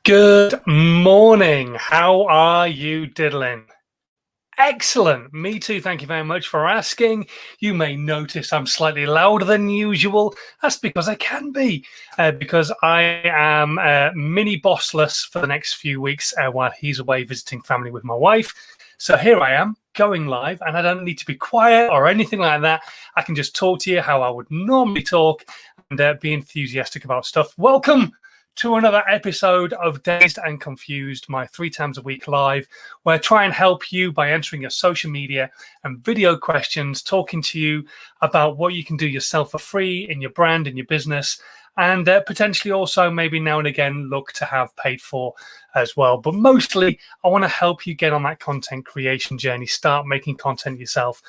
Good morning. How are you diddling? Excellent. Me too. Thank you very much for asking. You may notice I'm slightly louder than usual. That's because I can be, because I am mini bossless for the next few weeks while he's away visiting family with my wife. So here I am going live, and I don't need to be quiet or anything like that. I can just talk to you how I would normally talk and be enthusiastic about stuff. Welcome to another episode of Dazed and Confused, my 3 times a week live, where I try and help you by entering your social media and video questions, talking to you about what you can do yourself for free in your brand, in your business, and potentially also maybe now and again look to have paid for as well. But mostly, I want to help you get on that content creation journey, start making content yourself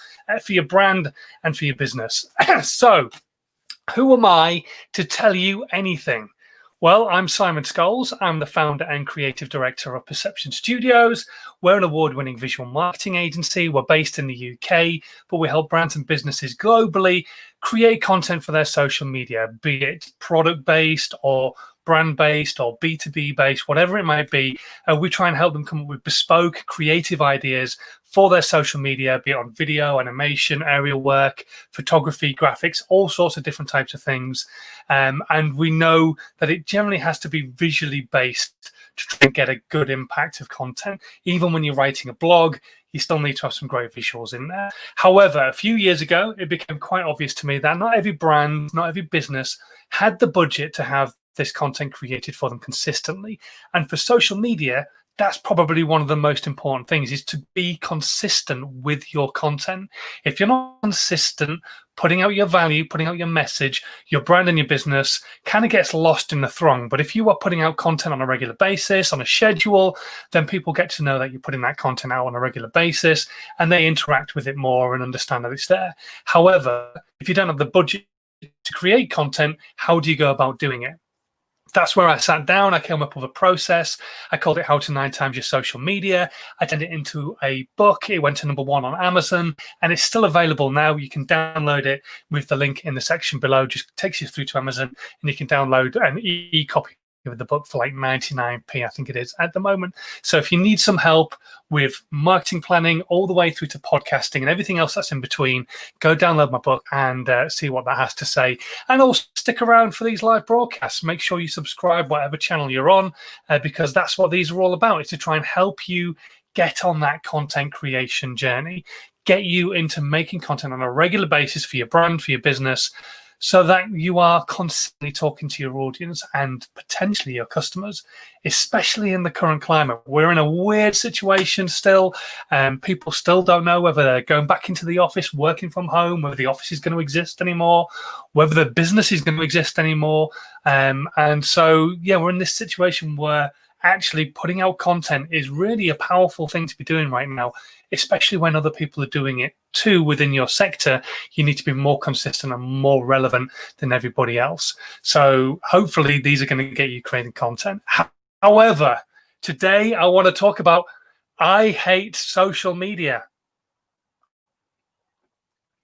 for your brand and for your business. So, who am I to tell you anything? Well, I'm Simon Scholes. I'm the founder and creative director of Perception Studios. We're an award-winning visual marketing agency. We're based in the UK, but we help brands and businesses globally create content for their social media, be it product-based or brand-based or B2B-based, whatever it might be. We try and help them come up with bespoke, creative ideas for their social media, be it on video, animation, aerial work, photography, graphics, all sorts of different types of things. And we know that it generally has to be visually based to try and get a good impact of content. Even when you're writing a blog, you still need to have some great visuals in there. However, a few years ago, it became quite obvious to me that not every brand, not every business had the budget to have this content created for them consistently. And for social media, that's probably one of the most important things, is to be consistent with your content. If you're not consistent, putting out your value, putting out your message, your brand and your business kind of gets lost in the throng. But if you are putting out content on a regular basis, on a schedule, then people get to know that you're putting that content out on a regular basis and they interact with it more and understand that it's there. However, if you don't have the budget to create content, how do you go about doing it? That's where I sat down. I came up with a process. I called it How to 9 Times Your Social Media. I turned it into a book. It went to #1 on Amazon, and it's still available now. You can download it with the link in the section below. Just takes you through to Amazon, and you can download an e-copy of the book for like 99p, I think it is at the moment. So if you need some help with marketing planning all the way through to podcasting and everything else that's in between, go download my book and see what that has to say. And also stick around for these live broadcasts. Make sure you subscribe whatever channel you're on, because that's what these are all about, is to try and help you get on that content creation journey, get you into making content on a regular basis for your brand, for your business, so that you are constantly talking to your audience and potentially your customers, especially in the current climate. We're in a weird situation still. People still don't know whether they're going back into the office, working from home, whether the office is going to exist anymore, whether the business is going to exist anymore. And so, yeah, we're in this situation where actually putting out content is really a powerful thing to be doing right now, especially when other people are doing it too within your sector. You need to be more consistent and more relevant than everybody else. So hopefully these are going to get you creating content. However, today I want to talk about I hate social media.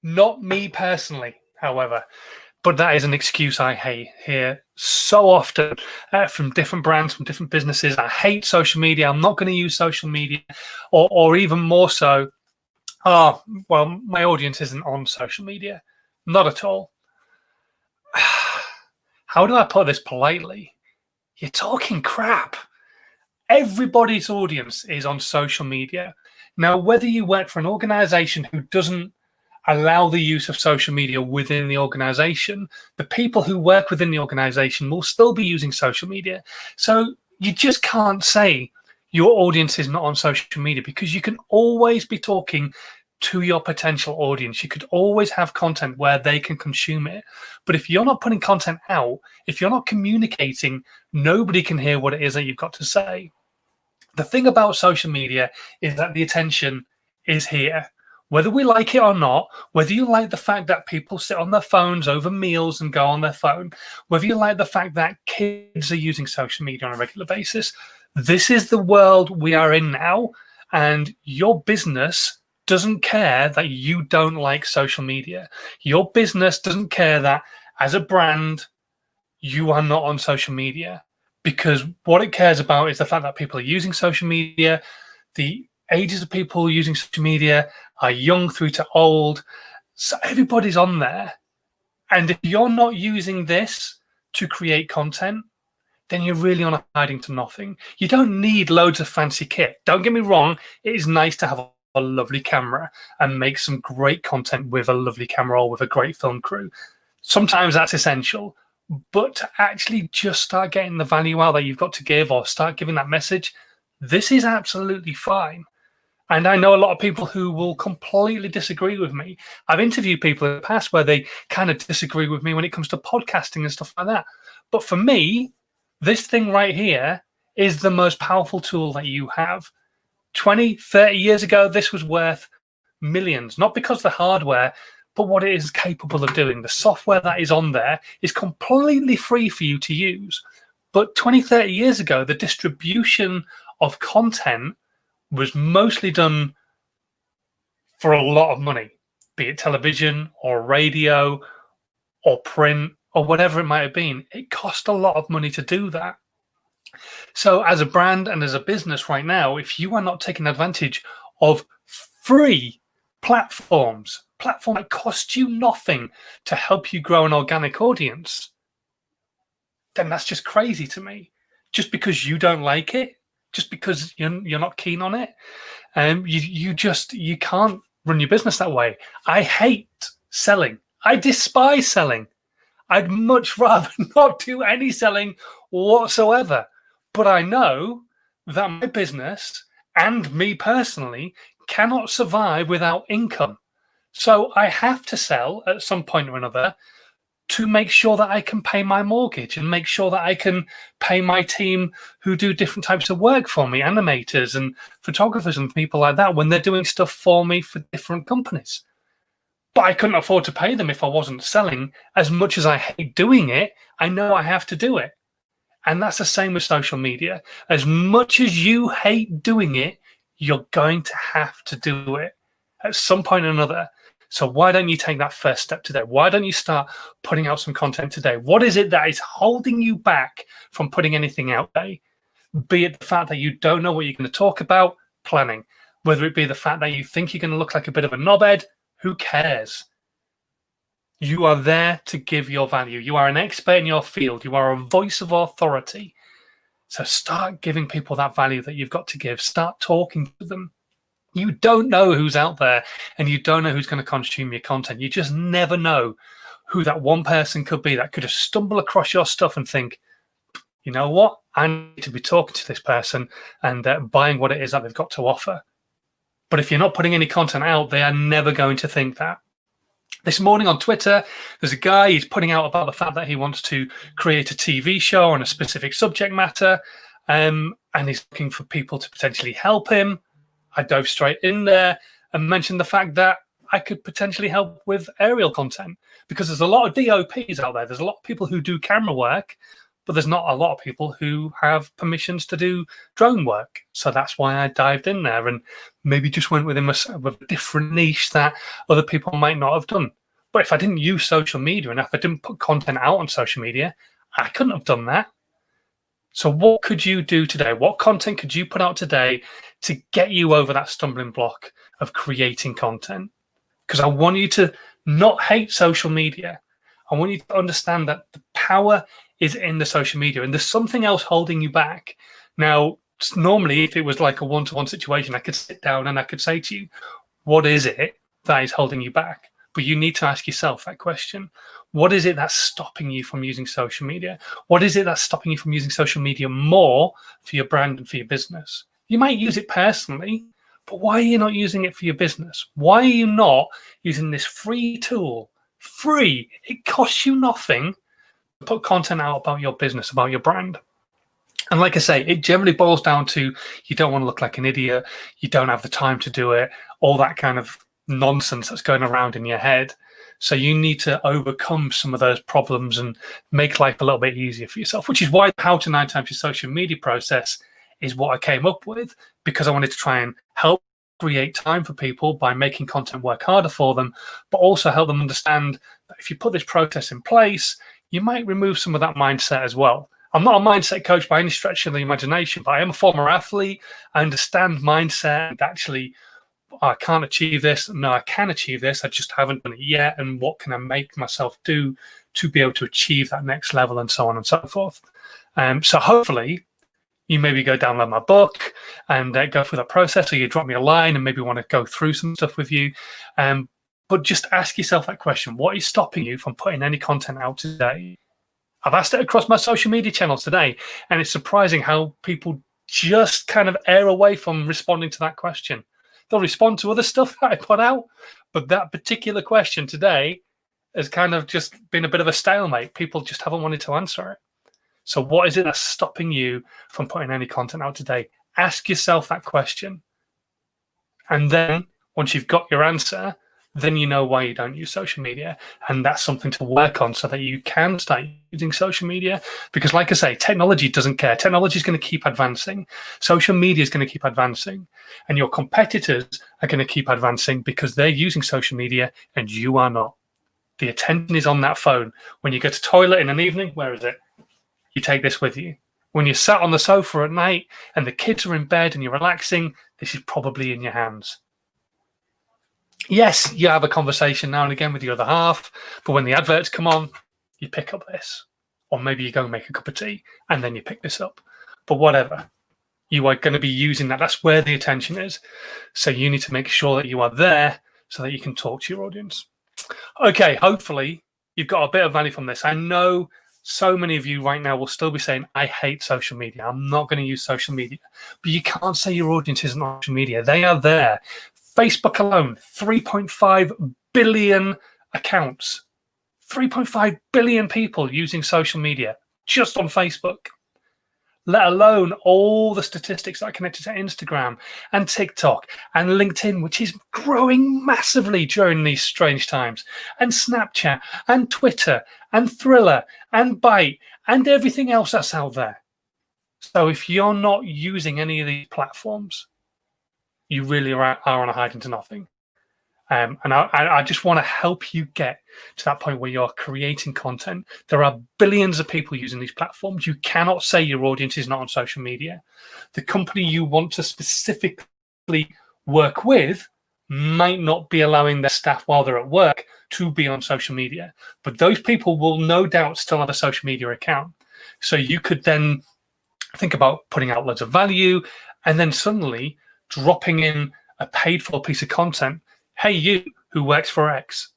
Not me personally, however, but that is an excuse I hear so often from different brands, from different businesses. I hate social media. I'm not going to use social media, or even more so, oh, well, my audience isn't on social media. Not at all. How do I put this politely? You're talking crap. Everybody's audience is on social media. Now, whether you work for an organization who doesn't allow the use of social media within the organization, the people who work within the organization will still be using social media. So you just can't say your audience is not on social media, because you can always be talking to your potential audience. You could always have content where they can consume it. But if you're not putting content out, if you're not communicating, nobody can hear what it is that you've got to say. The thing about social media is that the attention is here. Whether we like it or not, whether you like the fact that people sit on their phones over meals and go on their phone, whether you like the fact that kids are using social media on a regular basis, this is the world we are in now. And your business doesn't care that you don't like social media. Your business doesn't care that as a brand, you are not on social media. because what it cares about is the fact that people are using social media. The ages of people using social media are young through to old. So everybody's on there. And if you're not using this to create content, then you're really on a hiding to nothing. You don't need loads of fancy kit. Don't get me wrong. It is nice to have a lovely camera and make some great content with a lovely camera or with a great film crew. Sometimes that's essential. But to actually just start getting the value out that you've got to give or start giving that message, this is absolutely fine. And I know a lot of people who will completely disagree with me. I've interviewed people in the past where they kind of disagree with me when it comes to podcasting and stuff like that. But for me, this thing right here is the most powerful tool that you have. 20, 30 years ago, this was worth millions, not because the hardware, but what it is capable of doing. The software that is on there is completely free for you to use. But 20, 30 years ago, the distribution of content was mostly done for a lot of money, be it television or radio or print or whatever it might have been. It cost a lot of money to do that. So as a brand and as a business right now, if you are not taking advantage of free platforms that cost you nothing to help you grow an organic audience, then that's just crazy to me. Just because you don't like it, just because you're not keen on it, you can't run your business that way. I hate selling. I despise selling. I'd much rather not do any selling whatsoever. But I know that my business and me personally cannot survive without income. So I have to sell at some point or another to make sure that I can pay my mortgage and make sure that I can pay my team who do different types of work for me, animators and photographers and people like that, when they're doing stuff for me for different companies. But I couldn't afford to pay them if I wasn't selling. As much as I hate doing it, I know I have to do it. And that's the same with social media. As much as you hate doing it, you're going to have to do it at some point or another. So why don't you take that first step today? Why don't you start putting out some content today? What is it that is holding you back from putting anything out today? Be it the fact that you don't know what you're going to talk about, planning. Whether it be the fact that you think you're going to look like a bit of a knobhead, who cares? You are there to give your value. You are an expert in your field. You are a voice of authority. So start giving people that value that you've got to give. Start talking to them. You don't know who's out there and you don't know who's going to consume your content. You just never know who that one person could be that could just stumble across your stuff and think, you know what? I need to be talking to this person and buying what it is that they've got to offer. But if you're not putting any content out, they are never going to think that. This morning on Twitter, there's a guy, he's putting out about the fact that he wants to create a TV show on a specific subject matter, and he's looking for people to potentially help him. I dove straight in there and mentioned the fact that I could potentially help with aerial content, because there's a lot of DOPs out there. There's a lot of people who do camera work, but there's not a lot of people who have permissions to do drone work. So that's why I dived in there and maybe just went with a different niche that other people might not have done. But if I didn't use social media and if I didn't put content out on social media, I couldn't have done that. So what could you do today? What content could you put out today to get you over that stumbling block of creating content? Because I want you to not hate social media. I want you to understand that the power is in the social media and there's something else holding you back. Now, normally, if it was like a one-to-one situation, I could sit down and I could say to you, what is it that is holding you back? But you need to ask yourself that question. What is it that's stopping you from using social media? What is it that's stopping you from using social media more for your brand and for your business? You might use it personally, but why are you not using it for your business? Why are you not using this free tool? Free. It costs you nothing to put content out about your business, about your brand. And like I say, it generally boils down to you don't want to look like an idiot. You don't have the time to do it. All that kind of nonsense that's going around in your head. So you need to overcome some of those problems and make life a little bit easier for yourself, which is why the How to 9 Times Your Social Media process is what I came up with, because I wanted to try and help create time for people by making content work harder for them, but also help them understand that if you put this process in place, you might remove some of that mindset as well. I'm not a mindset coach by any stretch of the imagination, but I am a former athlete. I understand mindset and actually, I can't achieve this. No, I can achieve this. I just haven't done it yet. And what can I make myself do to be able to achieve that next level, and so on and so forth. So hopefully you maybe go download my book and go through that process, or you drop me a line and maybe want to go through some stuff with you. But just ask yourself that question: what is stopping you from putting any content out today? I've asked it across my social media channels today, and it's surprising how people just kind of err away from responding to that question. They'll respond to other stuff that I put out, but that particular question today has kind of just been a bit of a stalemate. People just haven't wanted to answer it. So what is it that's stopping you from putting any content out today? Ask yourself that question. And then once you've got your answer, then you know why you don't use social media. And that's something to work on so that you can start using social media. Because like I say, technology doesn't care. Technology is going to keep advancing. Social media is going to keep advancing. And your competitors are going to keep advancing because they're using social media and you are not. The attention is on that phone. When you go to toilet in an evening, where is it? You take this with you. When you're sat on the sofa at night and the kids are in bed and you're relaxing, this is probably in your hands. Yes, you have a conversation now and again with the other half, but when the adverts come on, you pick up this. Or maybe you go and make a cup of tea and then you pick this up. But whatever, you are going to be using that. That's where the attention is. So you need to make sure that you are there so that you can talk to your audience. Okay, hopefully you've got a bit of value from this. I know so many of you right now will still be saying, I hate social media. I'm not going to use social media. But you can't say your audience isn't on social media. They are there. Facebook alone, 3.5 billion accounts, 3.5 billion people using social media just on Facebook, let alone all the statistics that are connected to Instagram and TikTok and LinkedIn, which is growing massively during these strange times, and Snapchat and Twitter and Thriller and Byte and everything else that's out there. So if you're not using any of these platforms, you really are on a hide into nothing. And I just want to help you get to that point where you're creating content. There are billions of people using these platforms. You cannot say your audience is not on social media. The company you want to specifically work with might not be allowing their staff while they're at work to be on social media. But those people will no doubt still have a social media account. So you could then think about putting out loads of value and then suddenly dropping in a paid for piece of content. Hey, you who works for X,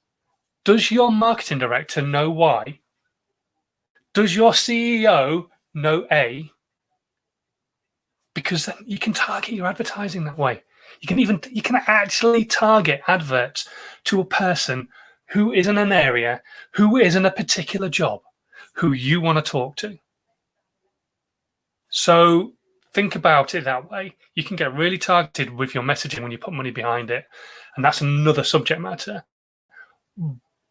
does your marketing director know Y? Does your CEO know A? Because then you can target your advertising that way. You can actually target adverts to a person who is in an area, who is in a particular job, who you want to talk to. So think about it that way. You can get really targeted with your messaging when you put money behind it. And that's another subject matter.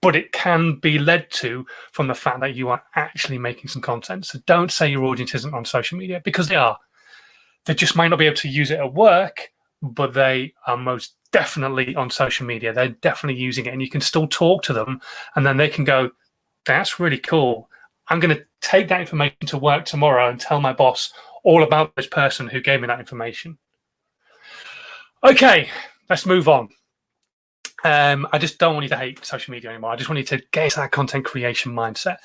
But it can be led to from the fact that you are actually making some content. So don't say your audience isn't on social media, because they are. They just might not be able to use it at work, but they are most definitely on social media. They're definitely using it, and you can still talk to them. And then they can go, that's really cool. I'm going to take that information to work tomorrow and tell my boss all about this person who gave me that information. Okay, let's move on. I just don't want you to hate social media anymore. I just want you to get into that content creation mindset.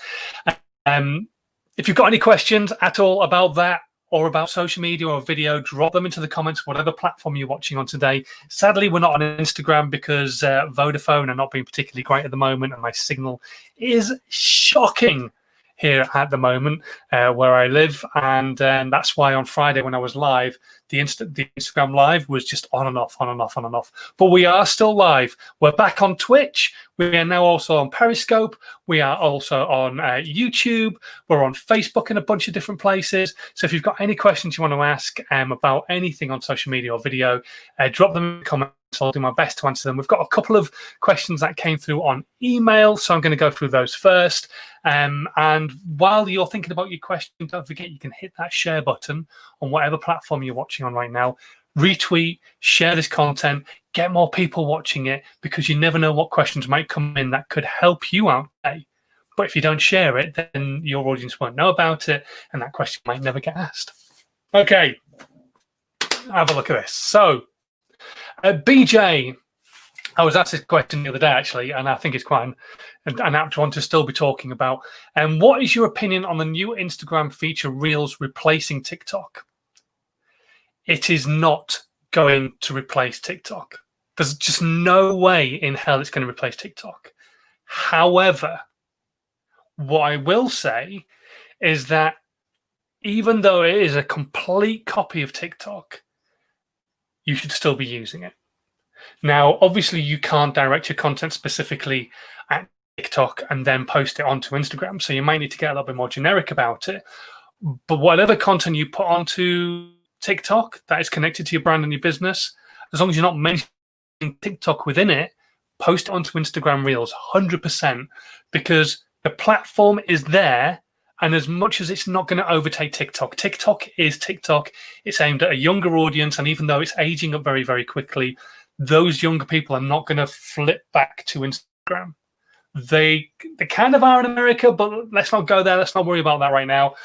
If you've got any questions at all about that or about social media or video, drop them into the comments, whatever platform you're watching on today. Sadly, we're not on Instagram because Vodafone are not being particularly great at the moment, and my signal is shocking here at the moment where I live, and that's why on Friday when I was live, the Instagram live was just on and off, on and off, on and off. But we are still live. We're back on Twitch. We are now also on Periscope. We are also on YouTube. We're on Facebook in a bunch of different places. So if you've got any questions you want to ask about anything on social media or video, drop them in the comments. I'll do my best to answer them. We've got a couple of questions that came through on email, so I'm going to go through those first. And while you're thinking about your question, don't forget you can hit that share button on whatever platform you're watching on right now. Retweet, share this content, get more people watching it, because you never know what questions might come in that could help you out today. But if you don't share it, then your audience won't know about it, and that question might never get asked. Okay, have a look at this. So, BJ, I was asked this question the other day, actually, and I think it's quite an apt one to still be talking about. And what is your opinion on the new Instagram feature Reels replacing TikTok? It is not going to replace TikTok. There's just no way in hell it's going to replace TikTok. However, what I will say is that even though it is a complete copy of TikTok, you should still be using it. Now, obviously, you can't direct your content specifically at TikTok and then post it onto Instagram. So you might need to get a little bit more generic about it. But whatever content you put onto TikTok that is connected to your brand and your business, as long as you're not mentioning TikTok within it, post it onto Instagram Reels 100%, because the platform is there. And as much as it's not going to overtake TikTok, TikTok is TikTok. It's aimed at a younger audience. And even though it's aging up very, very quickly, those younger people are not going to flip back to Instagram. They kind of are in America, but let's not go there. Let's not worry about that right now.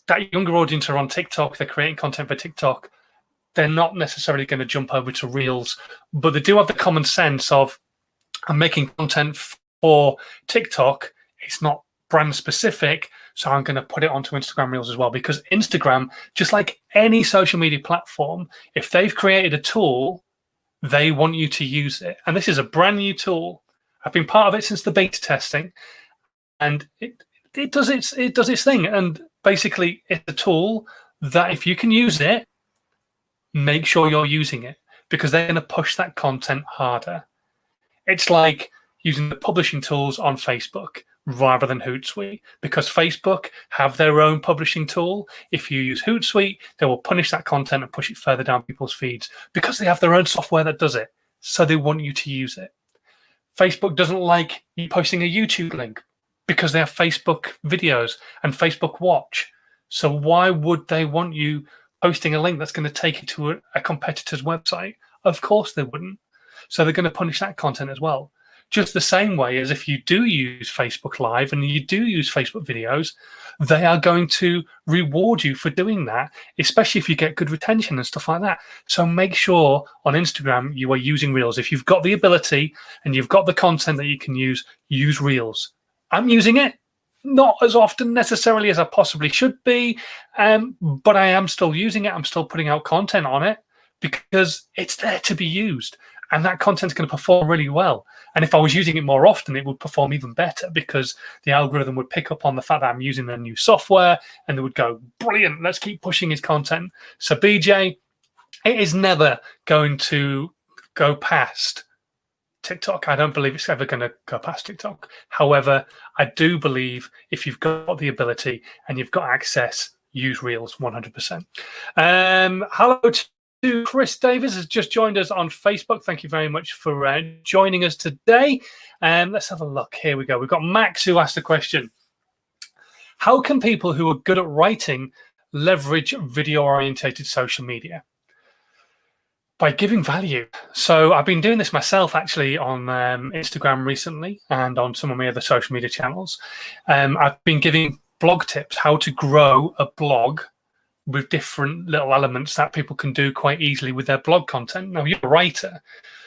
That younger audience are on TikTok. They're creating content for TikTok. They're not necessarily going to jump over to Reels, but they do have the common sense of, I'm making content for TikTok. It's not brand specific, so I'm going to put it onto Instagram Reels as well, because Instagram, just like any social media platform, if they've created a tool, they want you to use it. And this is a brand new tool. I've been part of it since the beta testing, and it does its thing. And basically, it's a tool that if you can use it, make sure you're using it, because they're going to push that content harder. It's like using the publishing tools on Facebook rather than Hootsuite, because Facebook have their own publishing tool. If you use Hootsuite, they will punish that content and push it further down people's feeds because they have their own software that does it. So they want you to use it. Facebook doesn't like you posting a YouTube link because they have Facebook videos and Facebook Watch. So why would they want you posting a link that's going to take you to a competitor's website? Of course they wouldn't. So they're going to punish that content as well. Just the same way as if you do use Facebook Live and you do use Facebook videos, they are going to reward you for doing that, especially if you get good retention and stuff like that. So make sure on Instagram you are using Reels. If you've got the ability and you've got the content that you can use Reels. I'm using it, not as often necessarily as I possibly should be, but I am still using it. I'm still putting out content on it because it's there to be used. And that content's going to perform really well. And if I was using it more often, it would perform even better, because the algorithm would pick up on the fact that I'm using the new software and they would go, brilliant, let's keep pushing his content. So BJ, it is never going to go past TikTok. I don't believe it's ever going to go past TikTok. However, I do believe if you've got the ability and you've got access, use Reels 100%. Hello to Chris Davis has just joined us on Facebook. Thank you very much for joining us today. Let's have a look. Here we go. We've got Max who asked a question. How can people who are good at writing leverage video-orientated social media? By giving value. So I've been doing this myself actually on Instagram recently and on some of my other social media channels. I've been giving blog tips, how to grow a blog with different little elements that people can do quite easily with their blog content. Now, you're a writer,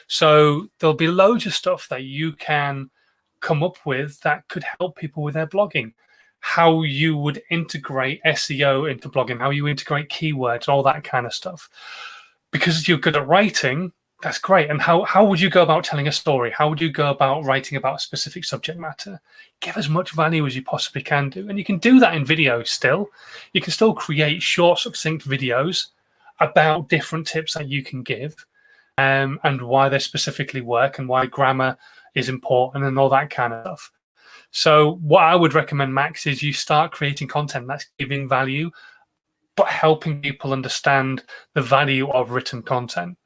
so there'll be loads of stuff that you can come up with that could help people with their blogging. How you would integrate SEO into blogging, how you integrate keywords, all that kind of stuff. Because you're good at writing, that's great. And how would you go about telling a story? How would you go about writing about a specific subject matter? Give as much value as you possibly can do. And you can do that in video still. You can still create short, succinct videos about different tips that you can give and why they specifically work and why grammar is important and all that kind of stuff. So what I would recommend, Max, is you start creating content that's giving value, but helping people understand the value of written content,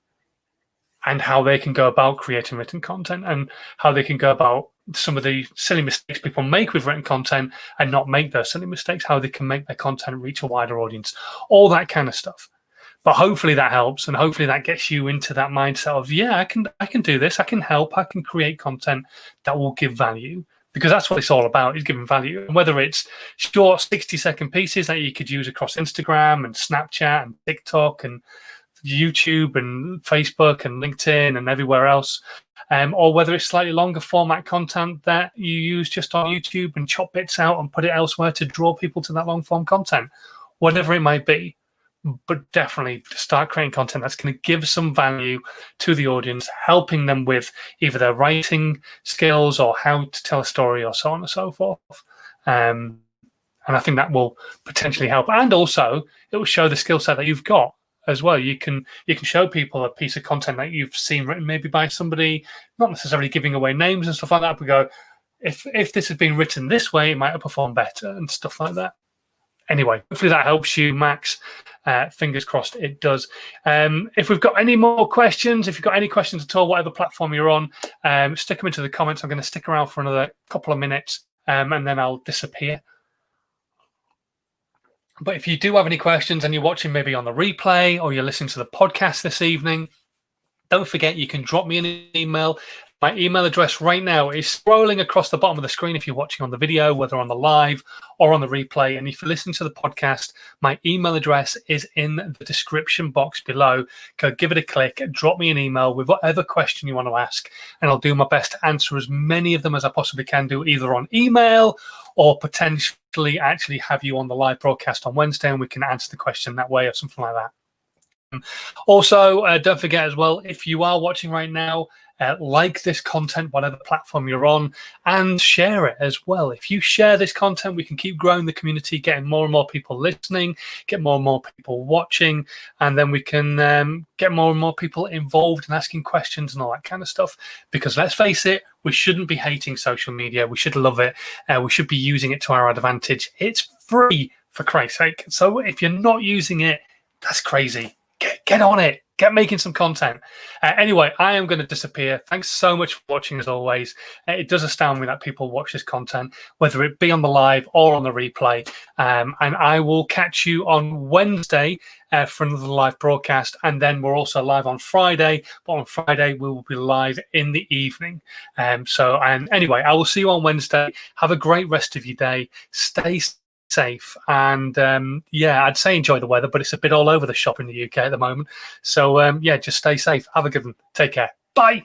and how they can go about creating written content, and how they can go about some of the silly mistakes people make with written content and not make those silly mistakes, how they can make their content reach a wider audience, all that kind of stuff. But hopefully that helps, and hopefully that gets you into that mindset of, yeah, I can do this, I can help, I can create content that will give value, because that's what it's all about, is giving value. And whether it's short 60-second pieces that you could use across Instagram and Snapchat and TikTok and YouTube and Facebook and LinkedIn and everywhere else, or whether it's slightly longer format content that you use just on YouTube and chop bits out and put it elsewhere to draw people to that long form content, whatever it might be. But definitely start creating content that's going to give some value to the audience, helping them with either their writing skills or how to tell a story or so on and so forth. And I think that will potentially help. And also, it will show the skill set that you've got as well. You can show people a piece of content that you've seen written maybe by somebody, not necessarily giving away names and stuff like that, but go, if this had been written this way, it might have performed better and stuff like that. Anyway, hopefully that helps you, Max. Fingers crossed it does. If we've got any more questions, if you've got any questions at all, whatever platform you're on, stick them into the comments. I'm going to stick around for another couple of minutes and then I'll disappear. But if you do have any questions and you're watching maybe on the replay or you're listening to the podcast this evening, don't forget you can drop me an email. My email address right now is scrolling across the bottom of the screen if you're watching on the video, whether on the live or on the replay. And if you're listening to the podcast, my email address is in the description box below. Go give it a click, drop me an email with whatever question you want to ask, and I'll do my best to answer as many of them as I possibly can do, either on email or potentially actually have you on the live broadcast on Wednesday and we can answer the question that way or something like that. Also, don't forget as well, if you are watching right now, like this content, whatever platform you're on, and share it as well. If you share this content, we can keep growing the community, getting more and more people listening, get more and more people watching, and then we can get more and more people involved and asking questions and all that kind of stuff. Because let's face it, we shouldn't be hating social media. We should love it. We should be using it to our advantage. It's free, for Christ's sake. So if you're not using it, that's crazy. Get on it. Get making some content. Anyway, I am going to disappear. Thanks so much for watching, as always. It does astound me that people watch this content, whether it be on the live or on the replay. And I will catch you on Wednesday for another live broadcast. And then we're also live on Friday. But on Friday, we will be live in the evening. And anyway, I will see you on Wednesday. Have a great rest of your day. Stay safe, and I'd say enjoy the weather, but it's a bit all over the shop in the UK at the moment. So just stay safe. Have a good one. Take care. Bye.